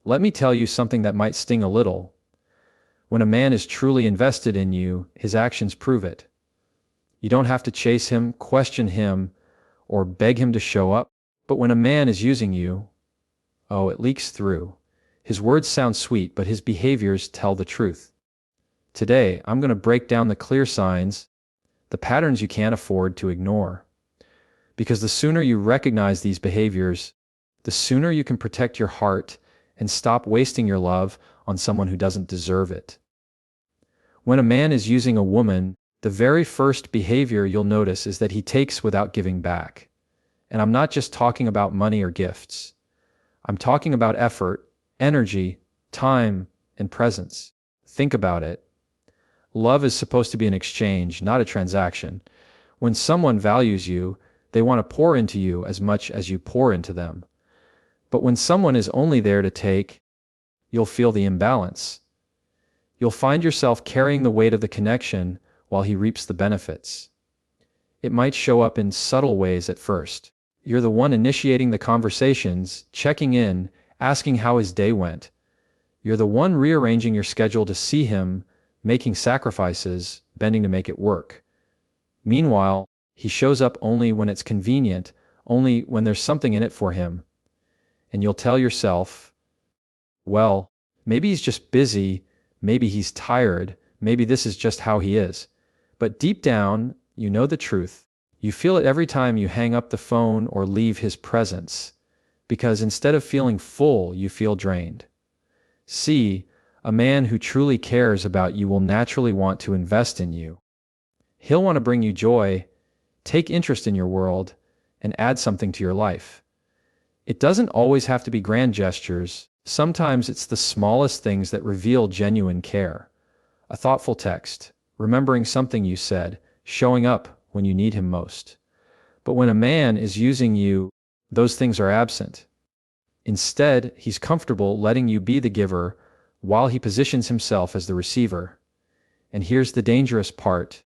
Let me tell you something that might sting a little. When a man is truly invested in you, his actions prove it. You don't have to chase him, question him, or beg him to show up. But when a man is using you, oh, it leaks through. His words sound sweet, but his behaviors tell the truth. Today, I'm going to break down the clear signs, the patterns you can't afford to ignore. Because the sooner you recognize these behaviors, the sooner you can protect your heart and stop wasting your love on someone who doesn't deserve it. When a man is using a woman, the very first behavior you'll notice is that he takes without giving back. And I'm not just talking about money or gifts. I'm talking about effort, energy, time, and presence. Think about it. Love is supposed to be an exchange, not a transaction. When someone values you, they want to pour into you as much as you pour into them. But when someone is only there to take, you'll feel the imbalance. You'll find yourself carrying the weight of the connection while he reaps the benefits. It might show up in subtle ways at first. You're the one initiating the conversations, checking in, asking how his day went. You're the one rearranging your schedule to see him, making sacrifices, bending to make it work. Meanwhile, he shows up only when it's convenient, only when there's something in it for him. And you'll tell yourself, well, maybe he's just busy, maybe he's tired, maybe this is just how he is. But deep down, you know the truth. You feel it every time you hang up the phone or leave his presence, because instead of feeling full, you feel drained. See, a man who truly cares about you will naturally want to invest in you. He'll want to bring you joy, take interest in your world, and add something to your life. It doesn't always have to be grand gestures. Sometimes it's the smallest things that reveal genuine care. A thoughtful text, remembering something you said, showing up when you need him most. But when a man is using you, those things are absent. Instead, he's comfortable letting you be the giver while he positions himself as the receiver. And here's the dangerous part.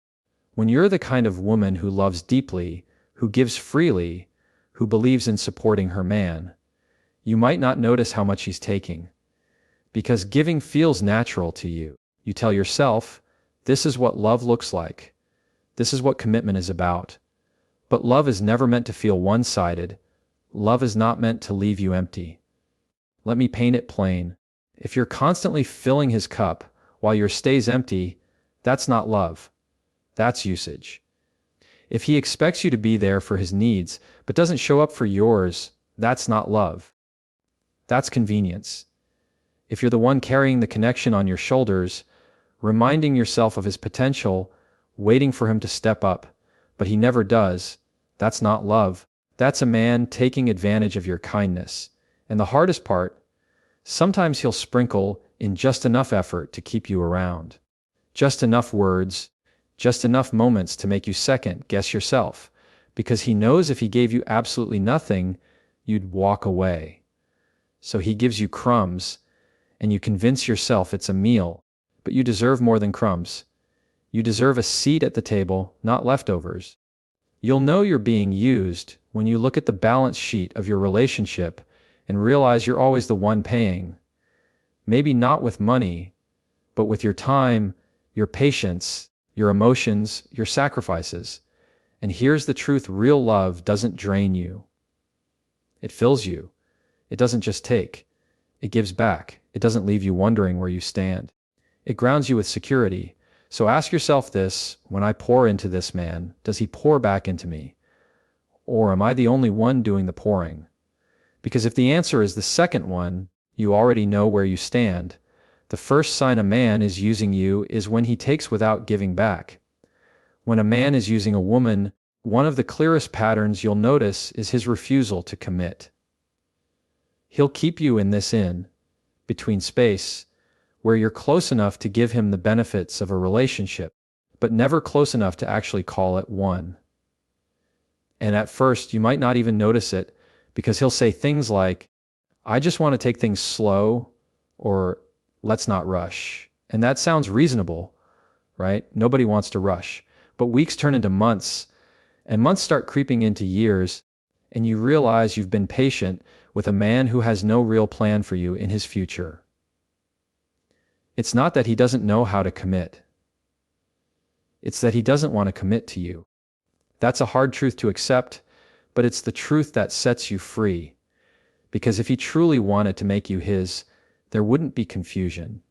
When you're the kind of woman who loves deeply, who gives freely, who believes in supporting her man, you might not notice how much he's taking. Because giving feels natural to you. You tell yourself, this is what love looks like. This is what commitment is about. But love is never meant to feel one-sided. Love is not meant to leave you empty. Let me paint it plain. If you're constantly filling his cup while yours stays empty, that's not love. That's usage. If he expects you to be there for his needs, but doesn't show up for yours, that's not love. That's convenience. If you're the one carrying the connection on your shoulders, reminding yourself of his potential, waiting for him to step up, but he never does, that's not love. That's a man taking advantage of your kindness. And the hardest part, sometimes he'll sprinkle in just enough effort to keep you around. Just enough words, just enough moments to make you second guess yourself, because he knows if he gave you absolutely nothing, you'd walk away. So he gives you crumbs, and you convince yourself it's a meal, but you deserve more than crumbs. You deserve a seat at the table, not leftovers. You'll know you're being used when you look at the balance sheet of your relationship and realize you're always the one paying. Maybe not with money, but with your time, your patience, your emotions, your sacrifices. And here's the truth, real love doesn't drain you. It fills you. It doesn't just take. It gives back. It doesn't leave you wondering where you stand. It grounds you with security. So ask yourself this, when I pour into this man, does he pour back into me? Or am I the only one doing the pouring? Because if the answer is the second one, you already know where you stand. The first sign a man is using you is when he takes without giving back. When a man is using a woman, one of the clearest patterns you'll notice is his refusal to commit. He'll keep you in this between space, where you're close enough to give him the benefits of a relationship, but never close enough to actually call it one. And at first, you might not even notice it, because he'll say things like, I just want to take things slow, or let's not rush. And that sounds reasonable, right? Nobody wants to rush. But weeks turn into months, and months start creeping into years, and you realize you've been patient with a man who has no real plan for you in his future. It's not that he doesn't know how to commit. It's that he doesn't want to commit to you. That's a hard truth to accept, but it's the truth that sets you free. Because if he truly wanted to make you his, there wouldn't be confusion.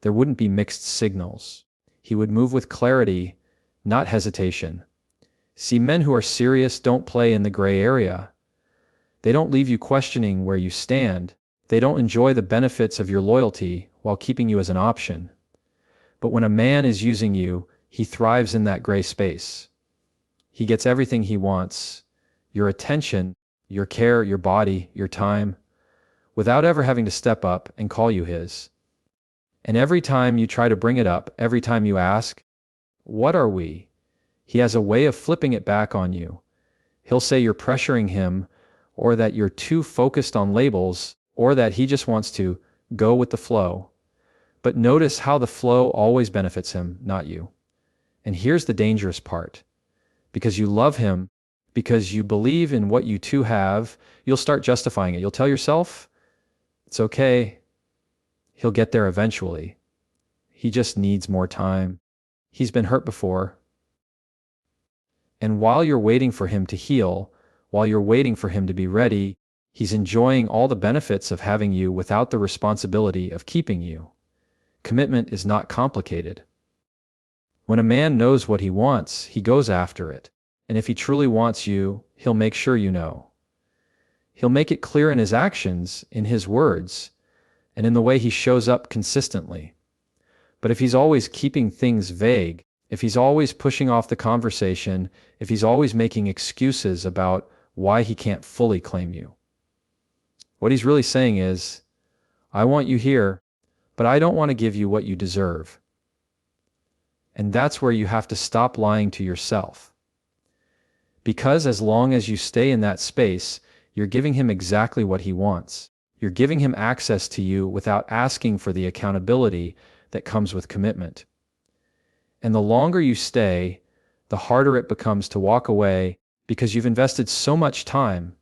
There wouldn't be mixed signals. He would move with clarity, not hesitation. See, men who are serious don't play in the gray area. They don't leave you questioning where you stand. They don't enjoy the benefits of your loyalty while keeping you as an option. But when a man is using you, he thrives in that gray space. He gets everything he wants, your attention, your care, your body, your time, without ever having to step up and call you his. And every time you try to bring it up, every time you ask, "What are we?" he has a way of flipping it back on you. He'll say you're pressuring him, or that you're too focused on labels, or that he just wants to go with the flow. But notice how the flow always benefits him, not you. And here's the dangerous part. Because you love him, because you believe in what you two have, you'll start justifying it. You'll tell yourself, it's okay. He'll get there eventually. He just needs more time. He's been hurt before. And while you're waiting for him to heal, while you're waiting for him to be ready, he's enjoying all the benefits of having you without the responsibility of keeping you. Commitment is not complicated. When a man knows what he wants, he goes after it. And if he truly wants you, he'll make sure you know. He'll make it clear in his actions, in his words, and in the way he shows up consistently. But if he's always keeping things vague, if he's always pushing off the conversation, if he's always making excuses about why he can't fully claim you, what he's really saying is, I want you here, but I don't want to give you what you deserve. And that's where you have to stop lying to yourself. Because as long as you stay in that space, you're giving him exactly what he wants. You're giving him access to you without asking for the accountability that comes with commitment. And the longer you stay, the harder it becomes to walk away because you've invested so much time.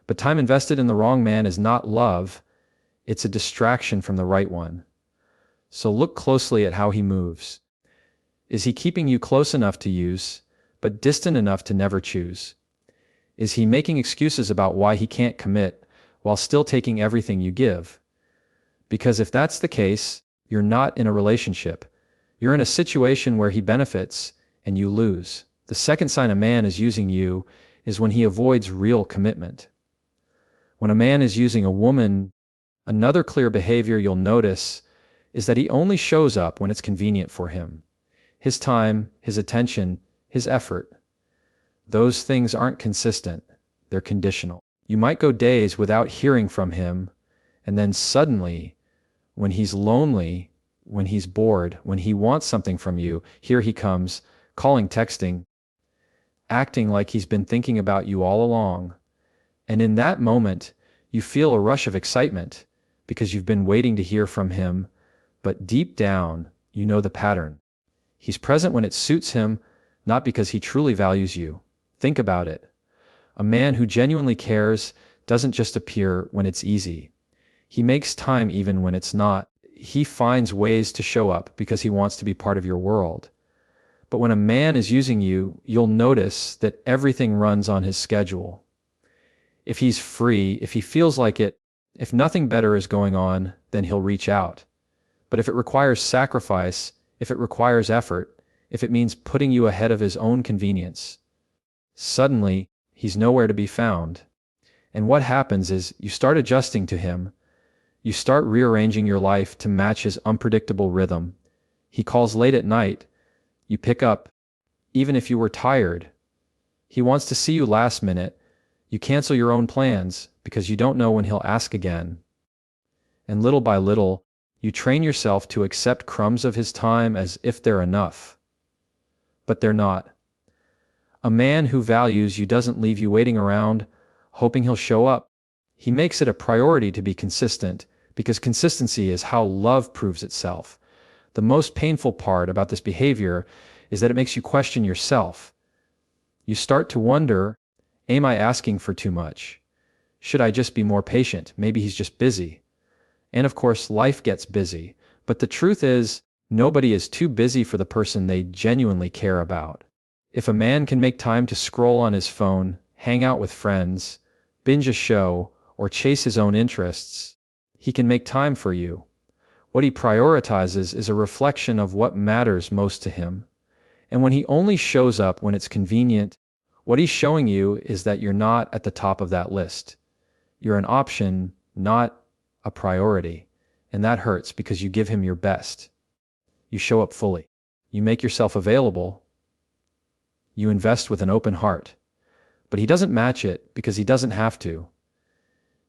But time invested in the wrong man is not love, it's a distraction from the right one. So look closely at how he moves. Is he keeping you close enough to use, but distant enough to never choose? Is he making excuses about why he can't commit while still taking everything you give? Because if that's the case, you're not in a relationship. You're in a situation where he benefits and you lose. The second sign a man is using you is when he avoids real commitment. When a man is using a woman, another clear behavior you'll notice is that he only shows up when it's convenient for him. His time, his attention, his effort. Those things aren't consistent. They're conditional. You might go days without hearing from him, and then suddenly, when he's lonely, when he's bored, when he wants something from you, here he comes, calling, texting, acting like he's been thinking about you all along. And in that moment, you feel a rush of excitement because you've been waiting to hear from him, but deep down, you know the pattern. He's present when it suits him, not because he truly values you. Think about it. A man who genuinely cares doesn't just appear when it's easy. He makes time even when it's not. He finds ways to show up because he wants to be part of your world. But when a man is using you, you'll notice that everything runs on his schedule. If he's free, if he feels like it, if nothing better is going on, then he'll reach out. But if it requires sacrifice, if it requires effort, if it means putting you ahead of his own convenience, suddenly he's nowhere to be found. And what happens is you start adjusting to him. You start rearranging your life to match his unpredictable rhythm. He calls late at night. You pick up, even if you were tired. He wants to see you last minute. You cancel your own plans because you don't know when he'll ask again. And little by little, you train yourself to accept crumbs of his time as if they're enough. But they're not. A man who values you doesn't leave you waiting around, hoping he'll show up. He makes it a priority to be consistent, because consistency is how love proves itself. The most painful part about this behavior is that it makes you question yourself. You start to wonder, am I asking for too much? Should I just be more patient? Maybe he's just busy. And of course, life gets busy. But the truth is, nobody is too busy for the person they genuinely care about. If a man can make time to scroll on his phone, hang out with friends, binge a show, or chase his own interests, he can make time for you. What he prioritizes is a reflection of what matters most to him. And when he only shows up when it's convenient, what he's showing you is that you're not at the top of that list. You're an option, not a priority. And that hurts because you give him your best. You show up fully. You make yourself available. You invest with an open heart. But he doesn't match it because he doesn't have to.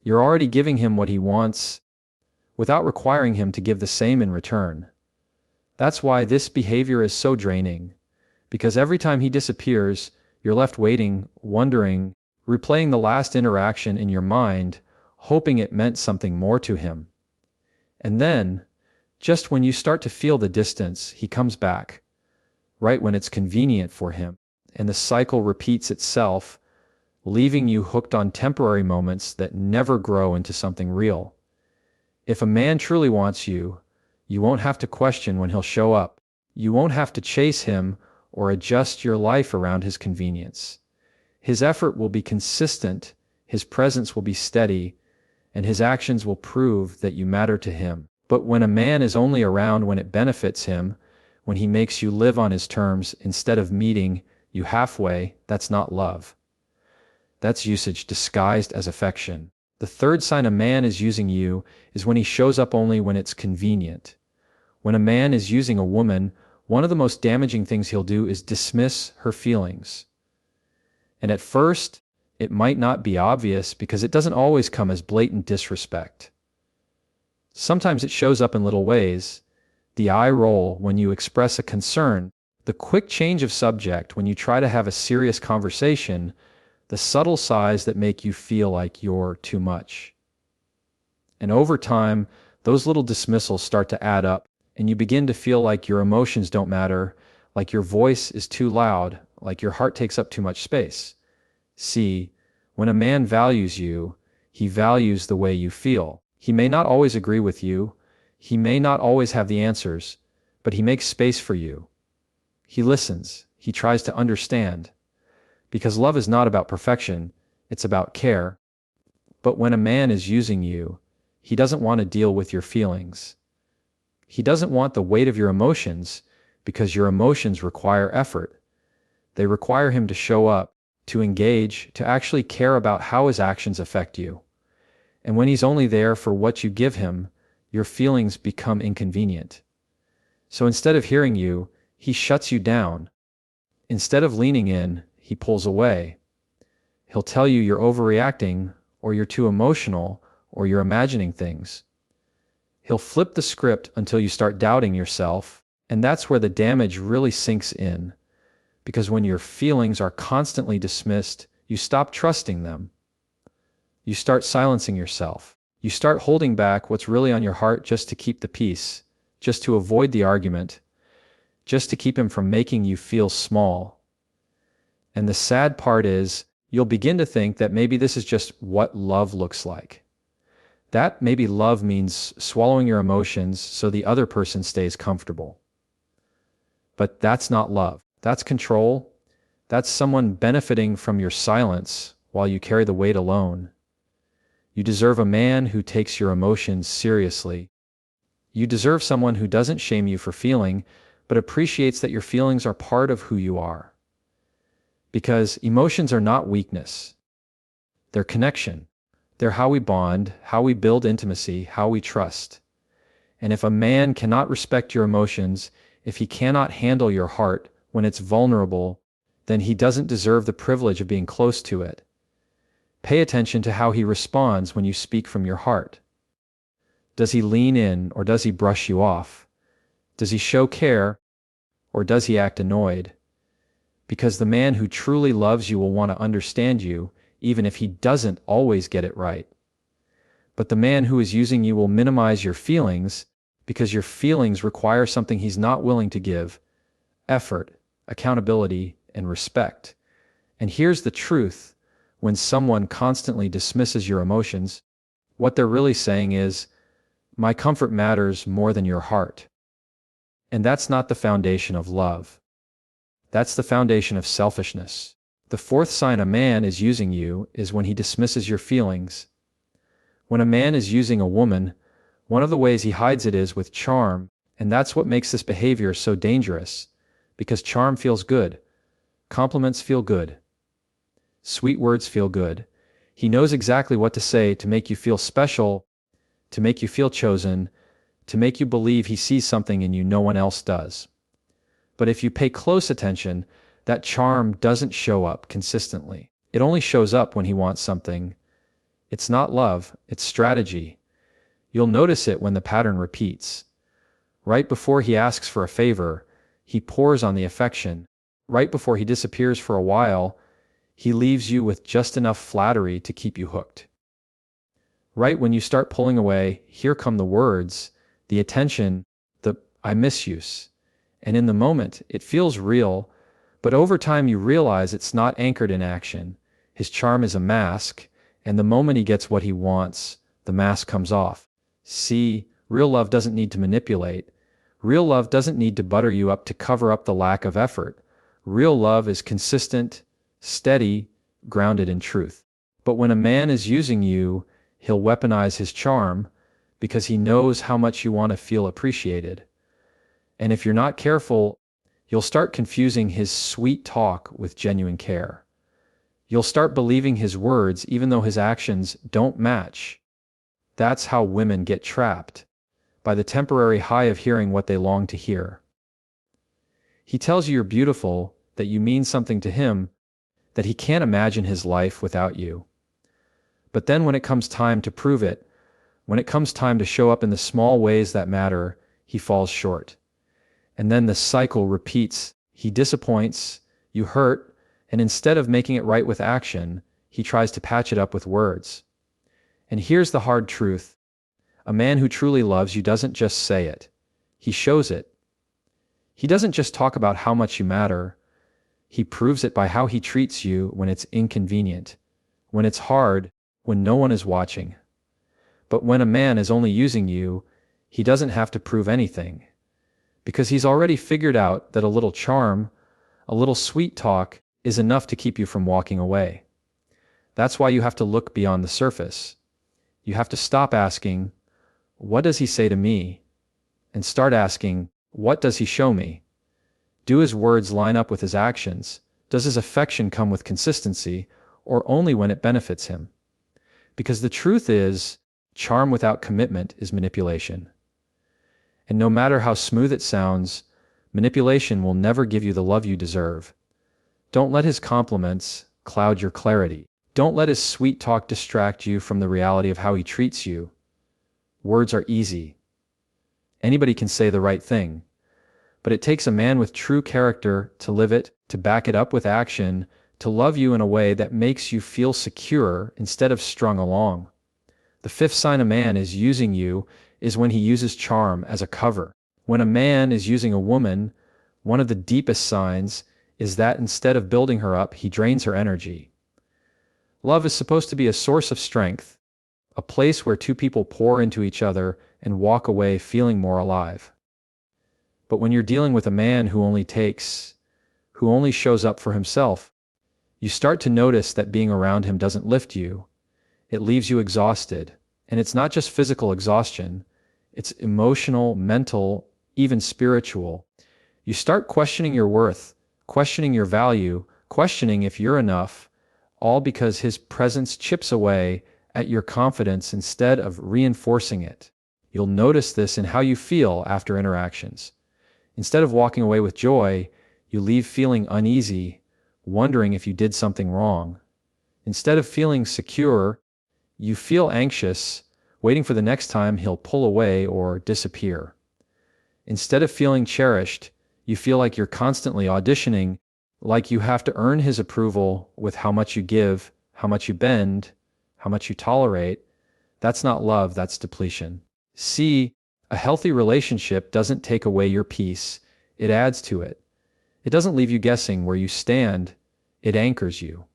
You're already giving him what he wants without requiring him to give the same in return. That's why this behavior is so draining. Because every time he disappears, you're left waiting, wondering, replaying the last interaction in your mind, hoping it meant something more to him. And then, just when you start to feel the distance, he comes back, right when it's convenient for him, and the cycle repeats itself, leaving you hooked on temporary moments that never grow into something real. If a man truly wants you, you won't have to question when he'll show up. You won't have to chase him or adjust your life around his convenience. His effort will be consistent, his presence will be steady, and his actions will prove that you matter to him. But when a man is only around when it benefits him, when he makes you live on his terms instead of meeting you halfway, that's not love. That's usage disguised as affection. The third sign a man is using you is when he shows up only when it's convenient. When a man is using a woman, one of the most damaging things he'll do is dismiss her feelings. And at first, it might not be obvious because it doesn't always come as blatant disrespect. Sometimes it shows up in little ways. The eye roll when you express a concern, the quick change of subject when you try to have a serious conversation, the subtle sighs that make you feel like you're too much. And over time, those little dismissals start to add up, and you begin to feel like your emotions don't matter, like your voice is too loud, like your heart takes up too much space. See, when a man values you, he values the way you feel. He may not always agree with you, he may not always have the answers, but he makes space for you. He listens, he tries to understand. Because love is not about perfection, it's about care. But when a man is using you, he doesn't want to deal with your feelings. He doesn't want the weight of your emotions because your emotions require effort. They require him to show up, to engage, to actually care about how his actions affect you. And when he's only there for what you give him, your feelings become inconvenient. So instead of hearing you, he shuts you down. Instead of leaning in, he pulls away. He'll tell you you're overreacting, or you're too emotional, or you're imagining things. He'll flip the script until you start doubting yourself, and that's where the damage really sinks in. Because when your feelings are constantly dismissed, you stop trusting them. You start silencing yourself. You start holding back what's really on your heart just to keep the peace, just to avoid the argument, just to keep him from making you feel small. And the sad part is, you'll begin to think that maybe this is just what love looks like. That maybe love means swallowing your emotions so the other person stays comfortable. But that's not love. That's control. That's someone benefiting from your silence while you carry the weight alone. You deserve a man who takes your emotions seriously. You deserve someone who doesn't shame you for feeling, but appreciates that your feelings are part of who you are. Because emotions are not weakness. They're connection. They're how we bond, how we build intimacy, how we trust. And if a man cannot respect your emotions, if he cannot handle your heart when it's vulnerable, then he doesn't deserve the privilege of being close to it. Pay attention to how he responds when you speak from your heart. Does he lean in or does he brush you off? Does he show care or does he act annoyed? Because the man who truly loves you will want to understand you, even if he doesn't always get it right. But the man who is using you will minimize your feelings because your feelings require something he's not willing to give: effort, accountability, and respect. And here's the truth. when someone constantly dismisses your emotions, what they're really saying is, my comfort matters more than your heart. And that's not the foundation of love. That's the foundation of selfishness. The fourth sign a man is using you is when he dismisses your feelings. When a man is using a woman, one of the ways he hides it is with charm, and that's what makes this behavior so dangerous, because charm feels good. Compliments feel good. Sweet words feel good. He knows exactly what to say to make you feel special, to make you feel chosen, to make you believe he sees something in you no one else does. But if you pay close attention, that charm doesn't show up consistently. It only shows up when he wants something. It's not love, it's strategy. You'll notice it when the pattern repeats. Right before he asks for a favor, he pours on the affection. Right before he disappears for a while, he leaves you with just enough flattery to keep you hooked. Right when you start pulling away, here come the words, the attention, the I miss yous. And in the moment, it feels real, but over time you realize it's not anchored in action. His charm is a mask, and the moment he gets what he wants, the mask comes off. See, real love doesn't need to manipulate. Real love doesn't need to butter you up to cover up the lack of effort. Real love is consistent, steady, grounded in truth. But when a man is using you, he'll weaponize his charm because he knows how much you want to feel appreciated. And if you're not careful, you'll start confusing his sweet talk with genuine care. You'll start believing his words even though his actions don't match. That's how women get trapped, by the temporary high of hearing what they long to hear. He tells you you're beautiful, that you mean something to him, that he can't imagine his life without you. But then when it comes time to prove it, when it comes time to show up in the small ways that matter, he falls short. And then the cycle repeats. He disappoints, you hurt, and instead of making it right with action, he tries to patch it up with words. And here's the hard truth. A man who truly loves you doesn't just say it. He shows it. He doesn't just talk about how much you matter. He proves it by how he treats you when it's inconvenient, when it's hard, when no one is watching. But when a man is only using you, he doesn't have to prove anything. Because he's already figured out that a little charm, a little sweet talk, is enough to keep you from walking away. That's why you have to look beyond the surface. You have to stop asking, what does he say to me? And start asking, what does he show me? Do his words line up with his actions? Does his affection come with consistency, or only when it benefits him? Because the truth is, charm without commitment is manipulation. And no matter how smooth it sounds, manipulation will never give you the love you deserve. Don't let his compliments cloud your clarity. Don't let his sweet talk distract you from the reality of how he treats you. Words are easy. Anybody can say the right thing. But it takes a man with true character to live it, to back it up with action, to love you in a way that makes you feel secure instead of strung along. The fifth sign a man is using you is when he uses charm as a cover. When a man is using a woman, one of the deepest signs is that instead of building her up, he drains her energy. Love is supposed to be a source of strength, a place where two people pour into each other and walk away feeling more alive. But when you're dealing with a man who only takes, who only shows up for himself, you start to notice that being around him doesn't lift you. It leaves you exhausted. And it's not just physical exhaustion. It's emotional, mental, even spiritual. You start questioning your worth, questioning your value, questioning if you're enough, all because his presence chips away at your confidence instead of reinforcing it. You'll notice this in how you feel after interactions. Instead of walking away with joy, you leave feeling uneasy, wondering if you did something wrong. Instead of feeling secure, you feel anxious, waiting for the next time he'll pull away or disappear. Instead of feeling cherished, you feel like you're constantly auditioning, like you have to earn his approval with how much you give, how much you bend, how much you tolerate. That's not love, that's depletion. See, a healthy relationship doesn't take away your peace, it adds to it. It doesn't leave you guessing where you stand, it anchors you.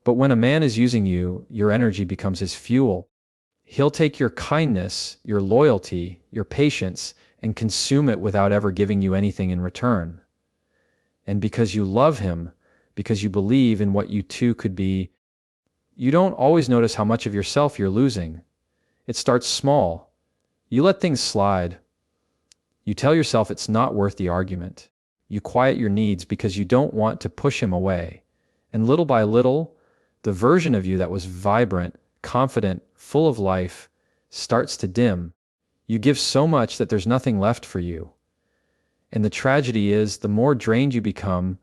But when a man is using you, your energy becomes his fuel. He'll take your kindness, your loyalty, your patience, and consume it without ever giving you anything in return. And because you love him, because you believe in what you two could be, you don't always notice how much of yourself you're losing. It starts small. You let things slide. You tell yourself it's not worth the argument. You quiet your needs because you don't want to push him away. And little by little, the version of you that was vibrant, confident, full of life, starts to dim. You give so much that there's nothing left for you. And the tragedy is, the more drained you become,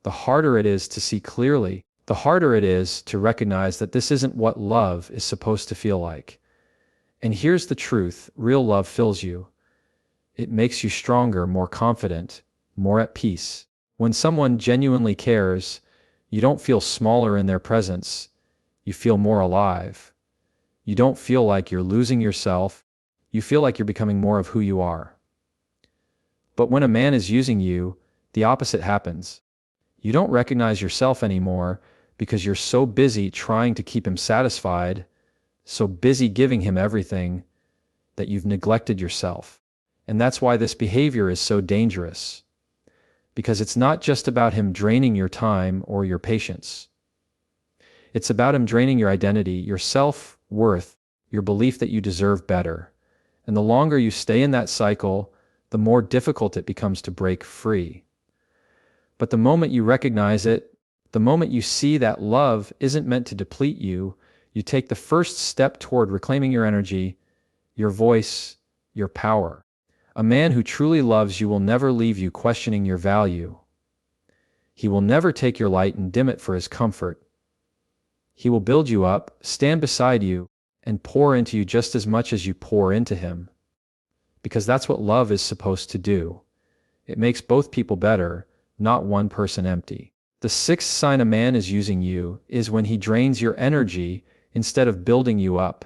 the harder it is to see clearly, the harder it is to recognize that this isn't what love is supposed to feel like. And here's the truth: real love fills you. It makes you stronger, more confident, more at peace. When someone genuinely cares, you don't feel smaller in their presence. You feel more alive. You don't feel like you're losing yourself. You feel like you're becoming more of who you are. But when a man is using you, the opposite happens. You don't recognize yourself anymore because you're so busy trying to keep him satisfied, so busy giving him everything, that you've neglected yourself. And that's why this behavior is so dangerous. Because it's not just about him draining your time or your patience. It's about him draining your identity, your self-worth, your belief that you deserve better. And the longer you stay in that cycle, the more difficult it becomes to break free. But the moment you recognize it, the moment you see that love isn't meant to deplete you, you take the first step toward reclaiming your energy, your voice, your power. A man who truly loves you will never leave you questioning your value. He will never take your light and dim it for his comfort. He will build you up, stand beside you, and pour into you just as much as you pour into him. Because that's what love is supposed to do. It makes both people better, not one person empty. The sixth sign a man is using you is when he drains your energy instead of building you up.